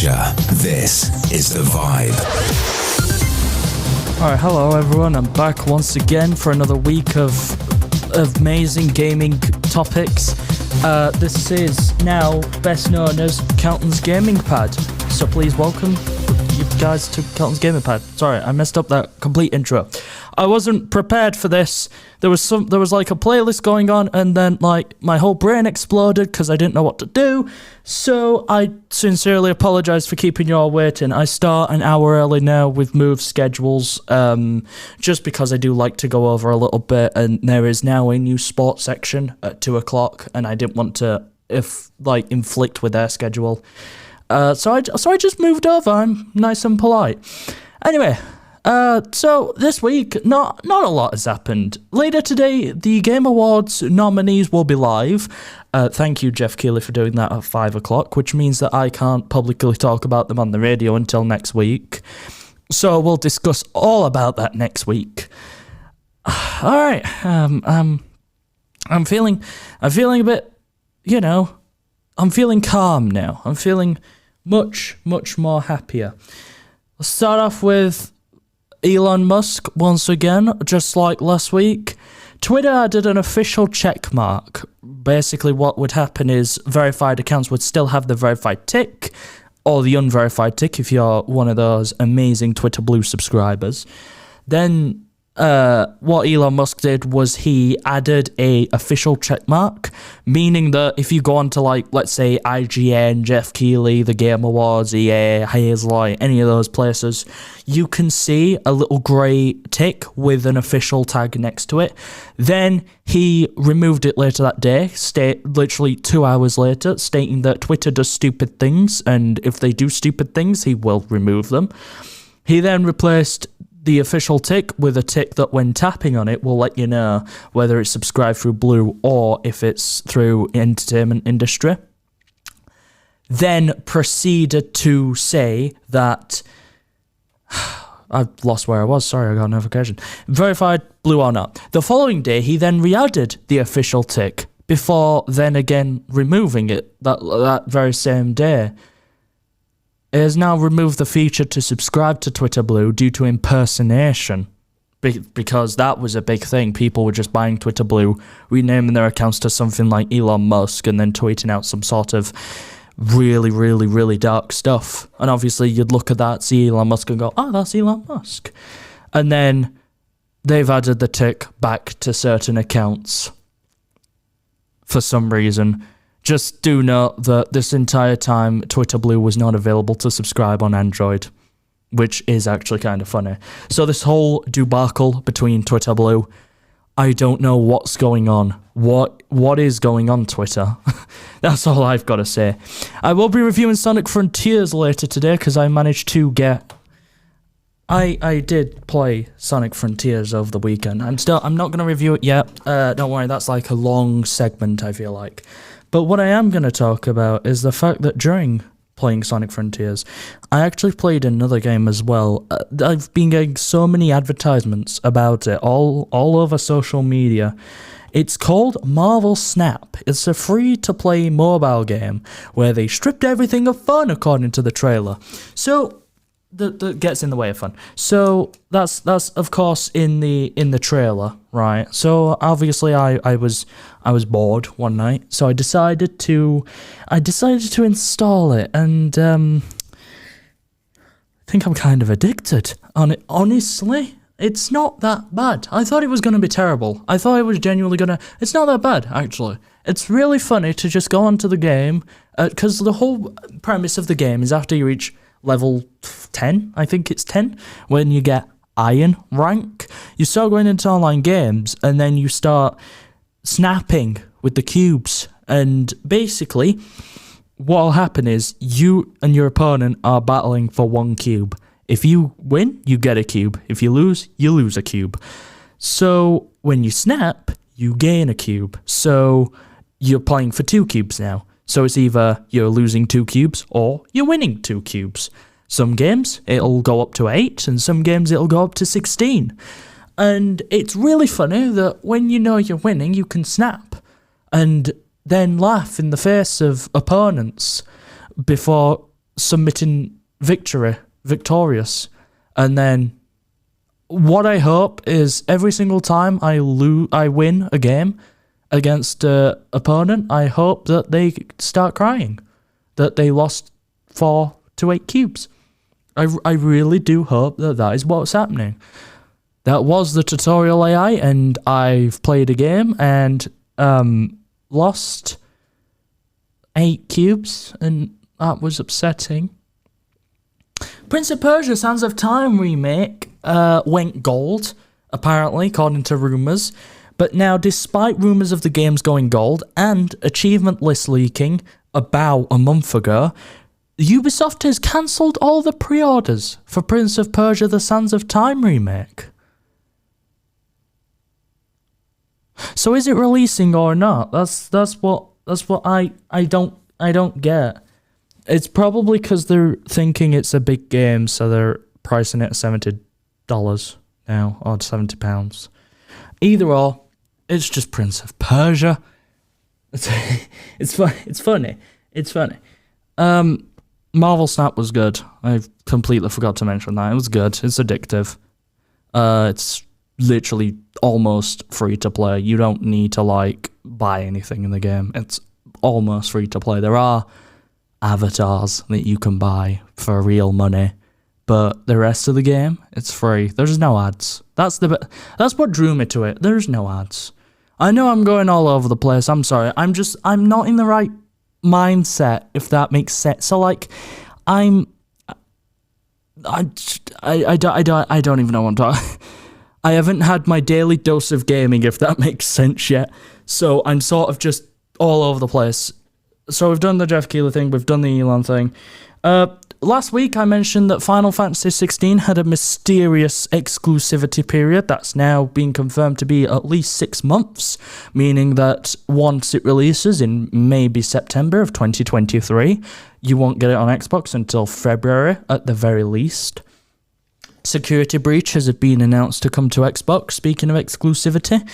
culture. This is The Vibe. Alright, hello everyone, I'm back once again for another week of amazing gaming topics. This is now best known as Kelton's Gaming Pad, so please welcome you guys to Kelton's Gaming Pad. Sorry, I messed up that complete intro. I wasn't prepared for this. There was like a playlist going on, and then like my whole brain exploded because I didn't know what to do. So I sincerely apologize for keeping you all waiting. I start an hour early now with move schedules, just because I do like to go over a little bit, and there is now a new sports section at 2:00, and I didn't want to inflict with their schedule. So I just moved over. I'm nice and polite. Anyway. So this week, not a lot has happened. Later today, the Game Awards nominees will be live. Thank you, Jeff Keighley, for doing that at 5:00, which means that I can't publicly talk about them on the radio until next week. So we'll discuss all about that next week. All right. I'm feeling a bit, I'm feeling calm now. I'm feeling much more happier. Let's start off with Elon Musk, once again, just like last week. Twitter added an official check mark. Basically, what would happen is verified accounts would still have the verified tick, or the unverified tick if you're one of those amazing Twitter Blue subscribers. Then what Elon Musk did was he added a official check mark, meaning that if you go on to, let's say IGN, Jeff Keighley, the Game Awards, EA, Hazelight, any of those places, you can see a little grey tick with an official tag next to it. Then he removed it later that day, literally 2 hours later, stating that Twitter does stupid things, and if they do stupid things, he will remove them. He then replaced the official tick with a tick that when tapping on it will let you know whether it's subscribed through Blue or if it's through entertainment industry. Then proceeded to say that I've lost where I was, sorry, I got a notification. Verified Blue or not. The following day he then re-added the official tick before then again removing it that very same day. It has now removed the feature to subscribe to Twitter Blue due to impersonation, because that was a big thing. People were just buying Twitter Blue, renaming their accounts to something like Elon Musk, and then tweeting out some sort of really, really, really dark stuff. And obviously you'd look at that, see Elon Musk and go, oh, that's Elon Musk. And then they've added the tick back to certain accounts for some reason. Just do note that this entire time, Twitter Blue was not available to subscribe on Android, which is actually kind of funny. So this whole debacle between Twitter Blue, I don't know what's going on. What is going on, Twitter? That's all I've got to say. I will be reviewing Sonic Frontiers later today because I managed to get... I did play Sonic Frontiers over the weekend. I'm not going to review it yet. Don't worry, that's like a long segment, I feel like. But what I am going to talk about is the fact that during playing Sonic Frontiers, I actually played another game as well. I've been getting so many advertisements about it all over social media. It's called Marvel Snap. It's a free-to-play mobile game where they stripped everything of fun, according to the trailer. So that gets in the way of fun. So that's of course in the trailer, right? So obviously I was bored one night, so I decided to install it, and I think I'm kind of addicted on it. Honestly, it's not that bad. I thought it was going to be terrible. I thought it was genuinely going to... It's not that bad, actually. It's really funny to just go onto the game, because the whole premise of the game is after you reach level 10, I think it's 10, when you get Iron rank, you start going into online games, and then you start snapping with the cubes, and basically what'll happen is you and your opponent are battling for one cube. If you win, you get a cube. If you lose a cube. So when you snap, you gain a cube. So you're playing for 2 cubes now. So it's either you're losing 2 cubes or you're winning 2 cubes. Some games, it'll go up to 8, and some games it'll go up to 16. And it's really funny that when you know you're winning, you can snap and then laugh in the face of opponents before submitting victorious. And then what I hope is every single time I win a game against an opponent, I hope that they start crying that they lost 4 to 8 cubes. I really do hope that is what's happening. That was the tutorial AI, and I've played a game and lost 8 cubes, and that was upsetting. Prince of Persia Sands of Time remake went gold, apparently, according to rumours. But now, despite rumours of the games going gold and achievement list leaking about a month ago, Ubisoft has cancelled all the pre-orders for Prince of Persia The Sands of Time remake. So is it releasing or not? That's what I don't get. It's probably because they're thinking it's a big game, so they're pricing it at $70 now, or £70. Either or, it's just Prince of Persia. It's funny. Marvel Snap was good. I completely forgot to mention that. It was good. It's addictive. It's literally almost free to play. You don't need to buy anything in the game. It's almost free to play. There are avatars that you can buy for real money, but the rest of the game, it's free. There's no ads. That's what drew me to it. There's no ads. I know I'm going all over the place. I'm sorry. I'm not in the right mindset, if that makes sense. So I don't even know what I'm talking. I haven't had my daily dose of gaming, if that makes sense yet. So I'm sort of just all over the place. So we've done the Jeff Keighley thing, we've done the Elon thing. Last week I mentioned that Final Fantasy XVI had a mysterious exclusivity period that's now been confirmed to be at least 6 months, meaning that once it releases in maybe September of 2023, you won't get it on Xbox until February at the very least. Security Breach has been announced to come to Xbox, speaking of exclusivity.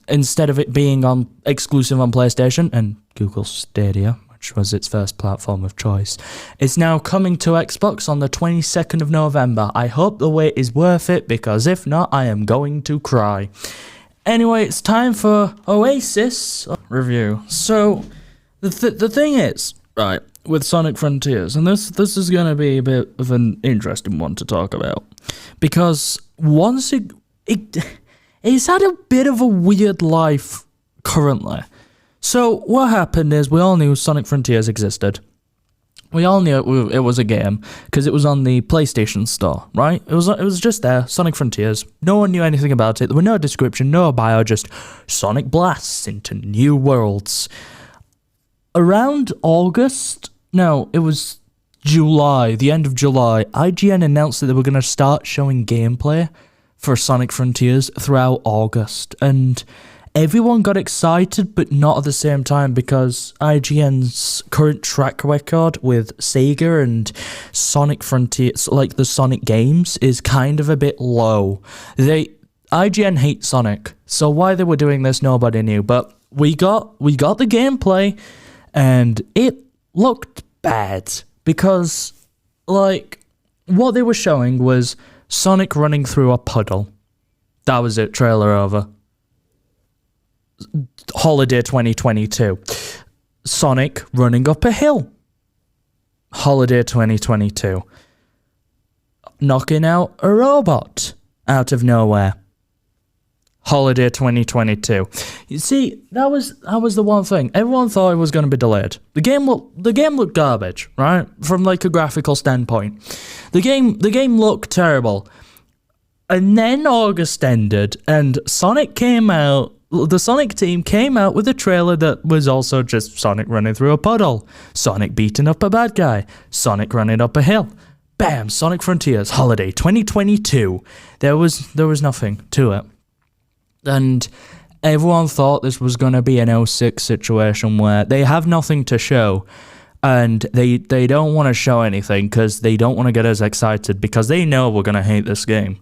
Instead of it being exclusive on PlayStation and Google Stadia, which was its first platform of choice, it's now coming to Xbox on the 22nd of November. I hope the wait is worth it, because if not, I am going to cry. Anyway, it's time for Oasis review. So, the thing is, right, with Sonic Frontiers, and this is going to be a bit of an interesting one to talk about, because once it's had a bit of a weird life currently. So what happened is we all knew Sonic Frontiers existed. We all knew it was a game because it was on the PlayStation Store, right? It was just there, Sonic Frontiers. No one knew anything about it. There were no description, no bio, just Sonic blasts into new worlds. Around August, no, it was July, the end of July, IGN announced that they were going to start showing gameplay for Sonic Frontiers throughout August, and everyone got excited, but not at the same time, because IGN's current track record with Sega and Sonic Frontiers, like the Sonic games, is kind of a bit low. IGN hates Sonic, so why they were doing this, nobody knew, but we got the gameplay, and it looked bad, because, what they were showing was Sonic running through a puddle. That was it, trailer over. Holiday 2022. Sonic running up a hill. Holiday 2022. Knocking out a robot out of nowhere. Holiday 2022. You see, that was the one thing. Everyone thought it was going to be delayed. The game looked garbage, right? From a graphical standpoint. The game looked terrible. And then August ended and Sonic came out. The Sonic team came out with a trailer that was also just Sonic running through a puddle, Sonic beating up a bad guy, Sonic running up a hill. Bam! Sonic Frontiers Holiday 2022. There was nothing to it. And everyone thought this was going to be an 06 situation where they have nothing to show, and they don't want to show anything because they don't want to get us excited, because they know we're going to hate this game.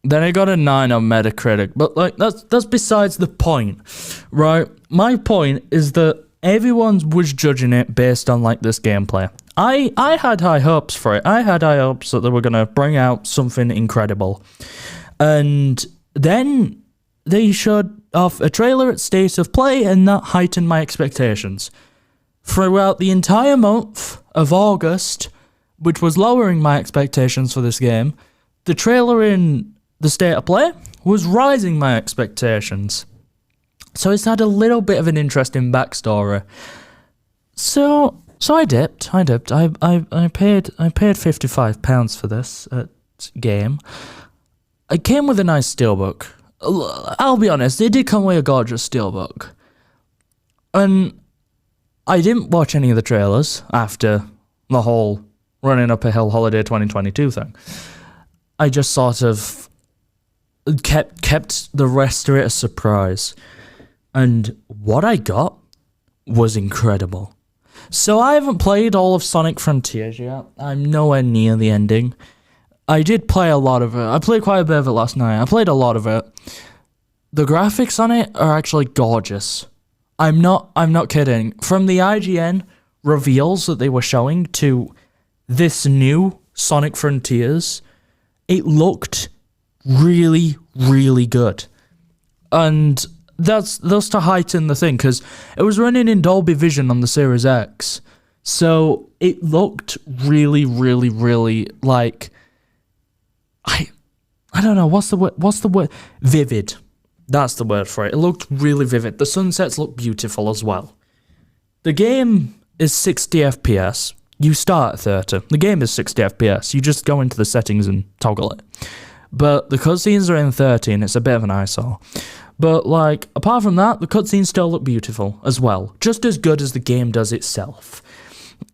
Then it got a 9 on Metacritic, but that's besides the point, right? My point is that everyone was judging it based on like this gameplay. I had high hopes for it. I had high hopes that they were going to bring out something incredible. And then they showed off a trailer at State of Play, and that heightened my expectations. Throughout the entire month of August, which was lowering my expectations for this game, the trailer in the State of Play was rising my expectations. So it's had a little bit of an interesting backstory. So I dipped. I paid £55 for this game. It came with a nice steelbook. I'll be honest, it did come with a gorgeous steelbook. And I didn't watch any of the trailers after the whole running up a hill holiday 2022 thing. I just sort of kept the rest of it a surprise. And what I got was incredible. So I haven't played all of Sonic Frontiers yet. I'm nowhere near the ending. I did play a lot of it. I played quite a bit of it last night. I played a lot of it. The graphics on it are actually gorgeous. I'm not kidding. From the IGN reveals that they were showing to this new Sonic Frontiers, it looked really, really good. And that's to heighten the thing, because it was running in Dolby Vision on the Series X. So it looked really, really, really like... I don't know, what's the word? Vivid. That's the word for it. It looked really vivid. The sunsets look beautiful as well. The game is 60 FPS. You start at 30. The game is 60 FPS. You just go into the settings and toggle it. But the cutscenes are in 30 and it's a bit of an eyesore. But, like, apart from that, the cutscenes still look beautiful as well. Just as good as the game does itself.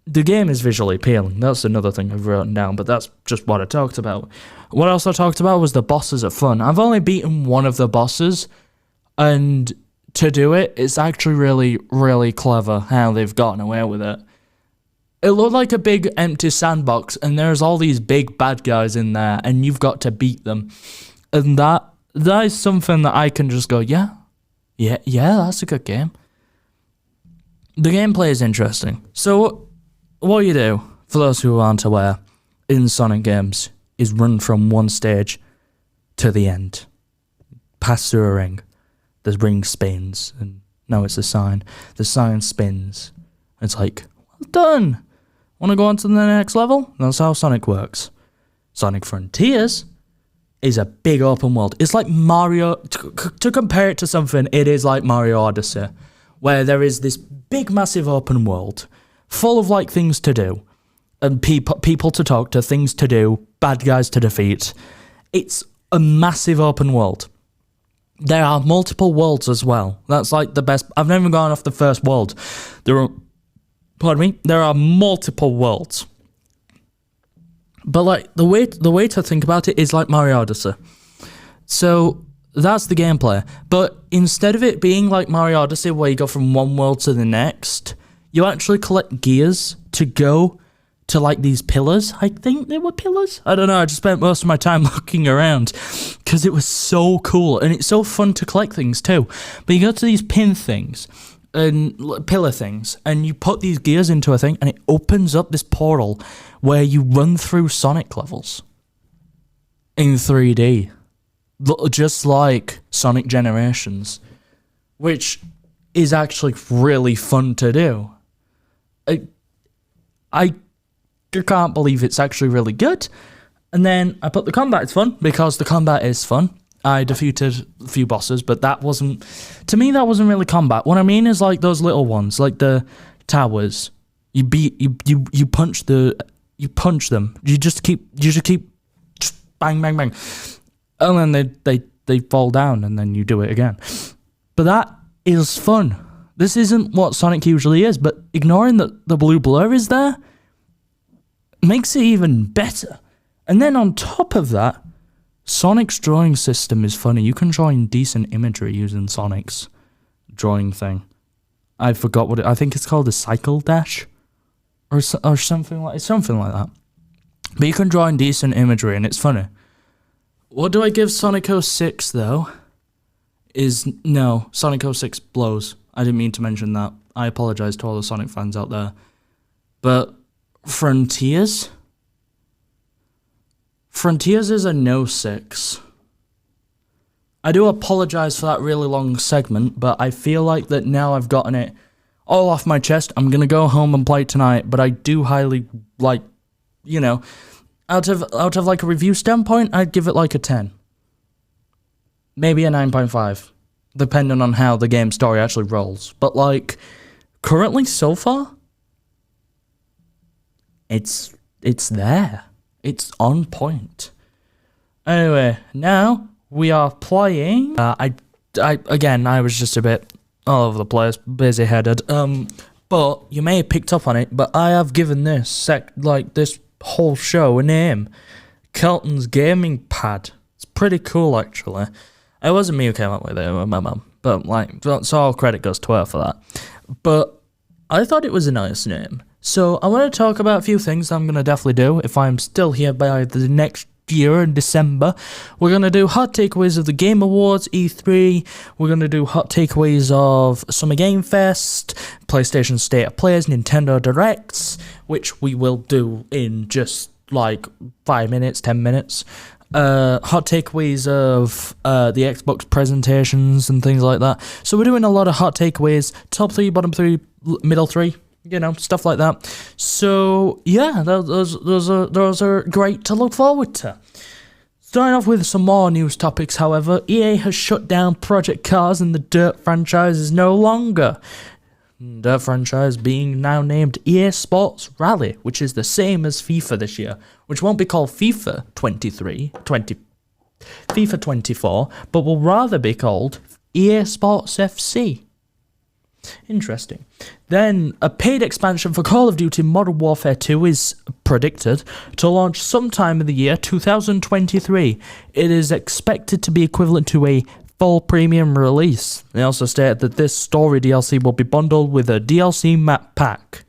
The game is visually appealing. That's another thing I've written down, but that's just what I talked about. What else I talked about was the bosses are fun. I've only beaten one of the bosses, and to do it, it's actually really, really clever how they've gotten away with it. It looked like a big empty sandbox, and there's all these big bad guys in there, and you've got to beat them. And that is something that I can just go, yeah, that's a good game. The gameplay is interesting. So, what you do, for those who aren't aware, in Sonic games, is run from one stage to the end. Pass through a ring. The ring spins, and no, it's a sign. The sign spins. It's like, well done! Want to go on to the next level? That's how Sonic works. Sonic Frontiers is a big open world. It's like Mario, to compare it to something, it is like Mario Odyssey, where there is this big, massive open world, full of, like, things to do, and people to talk to, things to do, bad guys to defeat. It's a massive open world. There are multiple worlds as well. That's, like, the best. I've never gone off the first world. There are multiple worlds. But, like, the way to think about it is like Mario Odyssey. So that's the gameplay. But instead of it being like Mario Odyssey, where you go from one world to the next, you actually collect gears to go to, like, these pillars. I think they were pillars? I don't know. I just spent most of my time looking around because it was so cool. And it's so fun to collect things too. But you go to these pin things and pillar things, and you put these gears into a thing, and it opens up this portal where you run through Sonic levels in 3D, just like Sonic Generations, which is actually really fun to do. I can't believe it's actually really good. And then I put the combat is fun, because the combat is fun. I defeated a few bosses, but that wasn't really combat. What I mean is, like, those little ones, like the towers. You punch them. You just keep bang, bang, bang. And then they fall down, and then you do it again. But that is fun. This isn't what Sonic usually is, but ignoring that the blue blur is there makes it even better. And then on top of that, Sonic's drawing system is funny. You can draw in decent imagery using Sonic's drawing thing. I forgot I think it's called a cycle dash or something like that. But you can draw in decent imagery, and it's funny. What do I give Sonic 06 though? Sonic 06 blows. I didn't mean to mention that. I apologize to all the Sonic fans out there. But Frontiers? Frontiers is a no 6. I do apologize for that really long segment, but I feel like that now I've gotten it all off my chest. I'm gonna go home and play it tonight, but I do highly, like, you know, out of like a review standpoint, I'd give it like a 10. Maybe a 9.5, depending on how the game story actually rolls. But like, currently so far, it's there. It's on point. Anyway, now we are playing. I was just a bit all over the place, busy-headed. But you may have picked up on it, but I have given this this whole show a name. Kelton's gaming pad. It's pretty cool, actually. It wasn't me who came up with it, it was my mum. But like, so all credit goes to her for that. But I thought it was a nice name. So I want to talk about a few things I'm going to definitely do if I'm still here by the next year in December. We're going to do hot takeaways of the Game Awards, E3. We're going to do hot takeaways of Summer Game Fest, PlayStation State of Plays, Nintendo Directs, which we will do in just like 5 minutes, 10 minutes. Hot takeaways of the Xbox presentations and things like that. So we're doing a lot of hot takeaways, top 3, bottom 3, middle 3. You know, stuff like that. So, yeah, those are great to look forward to. Starting off with some more news topics, however, EA has shut down Project Cars and the Dirt franchise is no longer. Dirt franchise being now named EA Sports Rally, which is the same as FIFA this year, which won't be called FIFA 24, but will rather be called EA Sports FC. Interesting. Then, a paid expansion for Call of Duty Modern Warfare 2 is predicted to launch sometime in the year 2023. It is expected to be equivalent to a full premium release. They also stated that this story DLC will be bundled with a DLC map pack.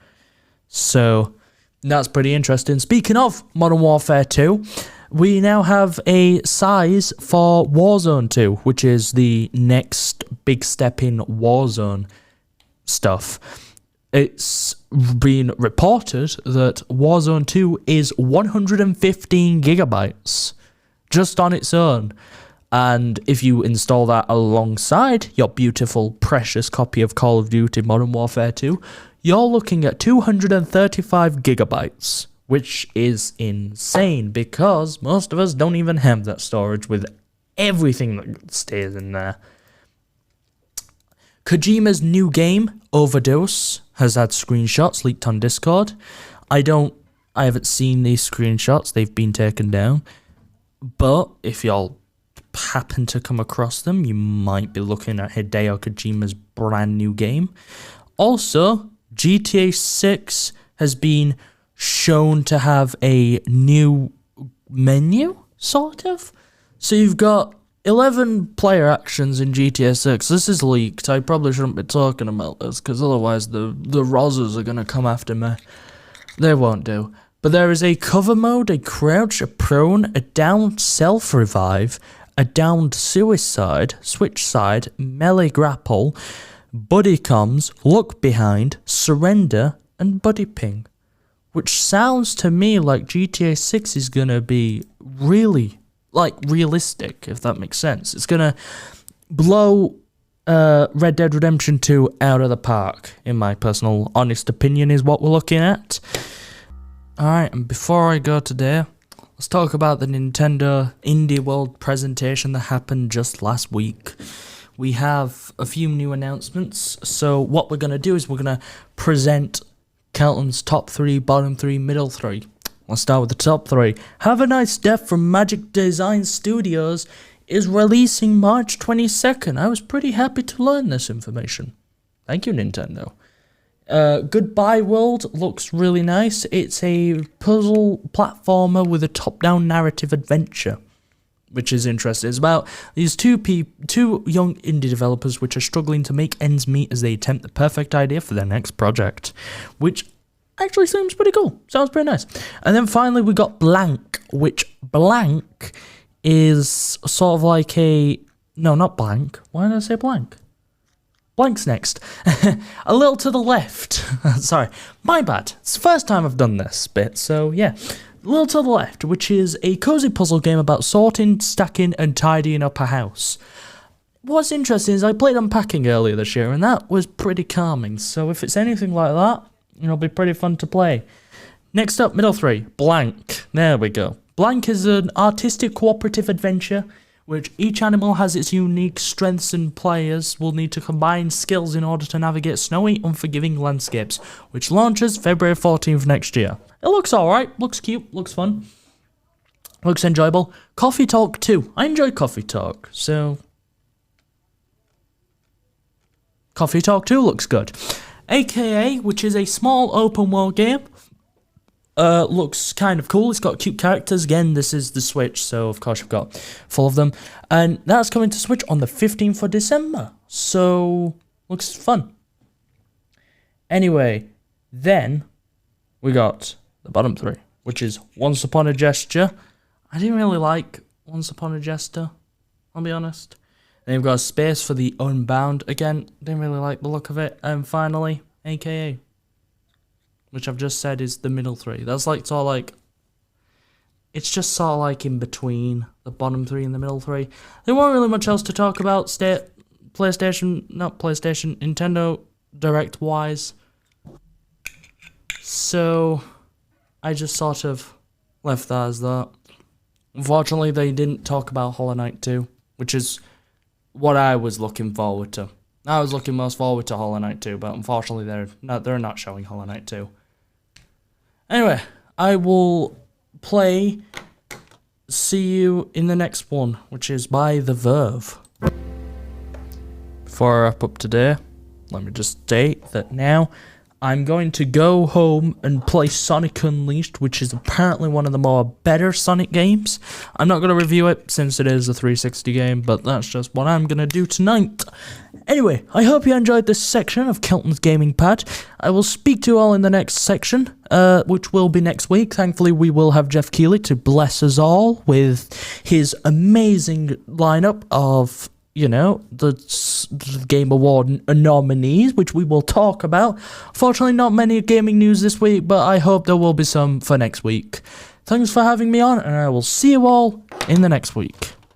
So, that's pretty interesting. Speaking of Modern Warfare 2, we now have a size for Warzone 2, which is the next big step in Warzone stuff. It's been reported that Warzone 2 is 115 gigabytes just on its own. And if you install that alongside your beautiful, precious copy of Call of Duty Modern Warfare 2, you're looking at 235 gigabytes, which is insane because most of us don't even have that storage with everything that stays in there. Kojima's new game, Overdose, has had screenshots leaked on Discord. I haven't seen these screenshots, they've been taken down. But if y'all happen to come across them, you might be looking at Hideo Kojima's brand new game. Also, GTA 6 has been shown to have a new menu, sort of. So you've got 11 player actions in GTA 6. This is leaked. I probably shouldn't be talking about this, because otherwise the Rozzers are going to come after me. They won't do. But there is a cover mode, a crouch, a prone, a downed self-revive, a downed suicide, switch side, melee grapple, buddy comms, look behind, surrender, and buddy ping. Which sounds to me like GTA 6 is going to be really realistic, if that makes sense. It's gonna blow Red Dead Redemption 2 out of the park, in my personal honest opinion, is what we're looking at. Alright, and before I go today, let's talk about the Nintendo Indie World presentation that happened just last week. We have a few new announcements, so what we're gonna do is we're gonna present Kelton's top 3, bottom 3, middle 3. Let's start with the top 3. Have a Nice Death from Magic Design Studios is releasing March 22nd. I was pretty happy to learn this information. Thank you, Nintendo. Goodbye World looks really nice. It's a puzzle platformer with a top-down narrative adventure, which is interesting. It's about these two young indie developers which are struggling to make ends meet as they attempt the perfect idea for their next project, which actually seems pretty cool. Sounds pretty nice. And then finally we got Blank, which Blank is sort of like a... No, not Blank. Why did I say Blank? Blank's next. A little to the left. Sorry, my bad. It's the first time I've done this bit, so yeah. A little to the left, which is a cozy puzzle game about sorting, stacking, and tidying up a house. What's interesting is I played Unpacking earlier this year, and that was pretty calming, so if it's anything like that, it'll be pretty fun to play. Next up, middle three, Blank. There we go. Blank is an artistic cooperative adventure, which each animal has its unique strengths and players will need to combine skills in order to navigate snowy, unforgiving landscapes, which launches February 14th next year. It looks alright, looks cute, looks fun, looks enjoyable. Coffee Talk 2. I enjoy Coffee Talk, so Coffee Talk 2 looks good. AKA, which is a small open world game, looks kind of cool. It's got cute characters. Again, this is the Switch, so of course you've got full of them. And that's coming to Switch on the 15th of December, so looks fun. Anyway, then we got the bottom three, which is Once Upon a Gesture. I didn't really like Once Upon a Gesture, I'll be honest. Then you've got Space for the Unbound. Again, didn't really like the look of it. And finally, AKA, which I've just said is the middle three. That's like sort of like, it's just sort of like in between the bottom three and the middle three. There weren't really much else to talk about. Nintendo Direct wise. So I just sort of left that as that. Unfortunately, they didn't talk about Hollow Knight 2, which is what I was looking forward to. I was looking most forward to Hollow Knight 2, but unfortunately they're not showing Hollow Knight 2. Anyway, I will see you in the next one, which is by The Verve. Before I wrap up today, let me just state that now I'm going to go home and play Sonic Unleashed, which is apparently one of the more better Sonic games. I'm not going to review it since it is a 360 game, but that's just what I'm going to do tonight. Anyway, I hope you enjoyed this section of Kelton's Gaming Pad. I will speak to you all in the next section, which will be next week. Thankfully, we will have Jeff Keighley to bless us all with his amazing lineup of, you know, the Game Award nominees, which we will talk about. Fortunately, not many gaming news this week, but I hope there will be some for next week. Thanks for having me on, and I will see you all in the next week.